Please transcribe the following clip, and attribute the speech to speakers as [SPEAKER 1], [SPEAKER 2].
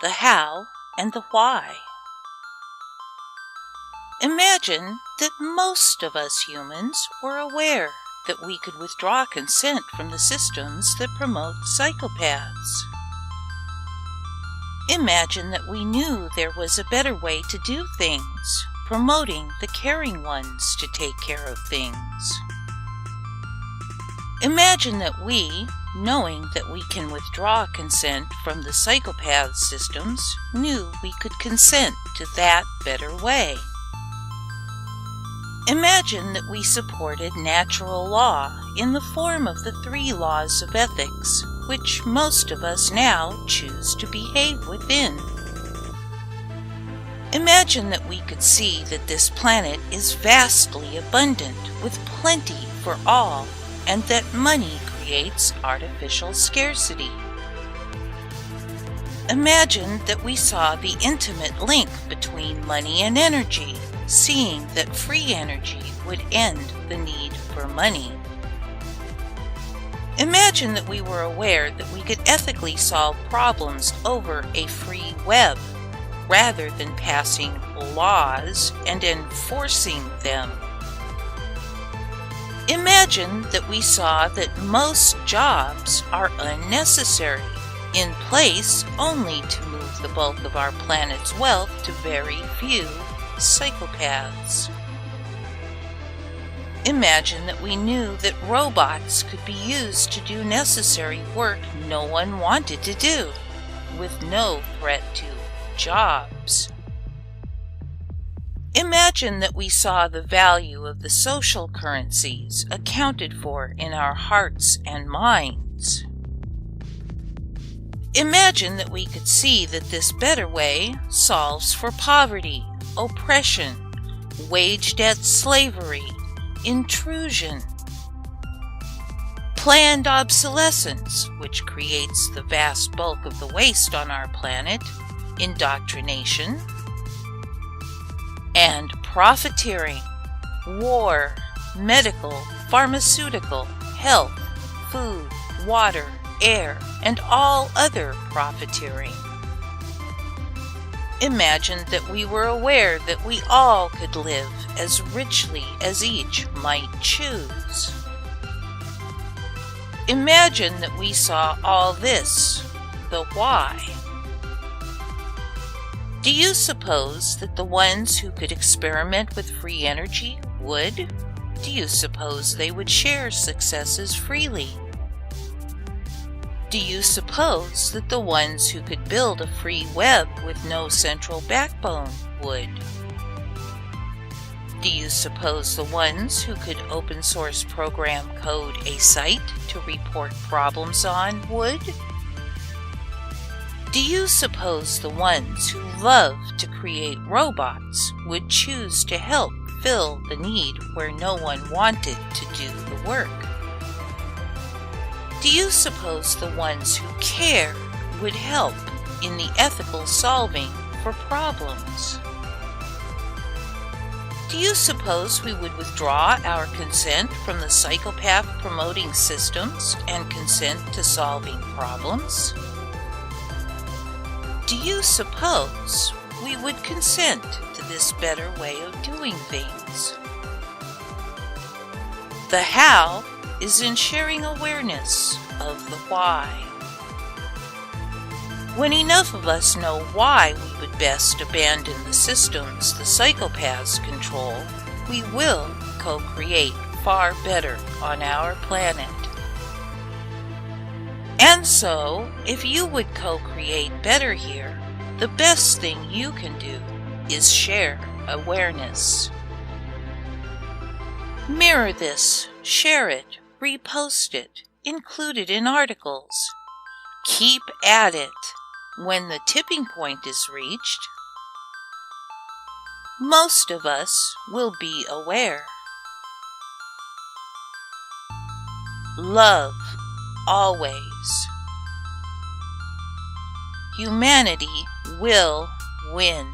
[SPEAKER 1] the how and the why. Imagine that most of us humans were aware that we could withdraw consent from the systems that promote psychopaths. Imagine that we knew there was a better way to do things, promoting the caring ones to take care of things. Imagine that we, knowing that we can withdraw consent from the psychopath systems, knew we could consent to that better way. Imagine that we supported natural law in the form of the 3 laws of ethics, which most of us now choose to behave within. Imagine that we could see that this planet is vastly abundant with plenty for all, and that money creates artificial scarcity. Imagine that we saw the intimate link between money and energy, seeing that free energy would end the need for money. Imagine that we were aware that we could ethically solve problems over a free web, rather than passing laws and enforcing them. Imagine that we saw that most jobs are unnecessary, in place only to move the bulk of our planet's wealth to very few psychopaths. Imagine that we knew that robots could be used to do necessary work no one wanted to do, with no threat to jobs. Imagine that we saw the value of the social currencies accounted for in our hearts and minds. Imagine that we could see that this better way solves for poverty, oppression, wage debt slavery, intrusion, planned obsolescence, which creates the vast bulk of the waste on our planet, indoctrination, and profiteering, war, medical, pharmaceutical, health, food, water, air, and all other profiteering. Imagine that we were aware that we all could live as richly as each might choose. Imagine that we saw all this, the why. Do you suppose that the ones who could experiment with free energy would? Do you suppose they would share successes freely? Do you suppose that the ones who could build a free web with no central backbone would? Do you suppose the ones who could open source program code a site to report problems on would? Do you suppose the ones who love to create robots would choose to help fill the need where no one wanted to do the work? Do you suppose the ones who care would help in the ethical solving for problems? Do you suppose we would withdraw our consent from the psychopath promoting systems and consent to solving problems? Do you suppose we would consent to this better way of doing things? The how is in sharing awareness of the why. When enough of us know why we would best abandon the systems the psychopaths control, we will co-create far better on our planet. And so, if you would co-create better here, the best thing you can do is share awareness. Mirror this, share it, repost it, include it in articles. Keep at it. When the tipping point is reached, most of us will be aware. Love, always. Humanity will win.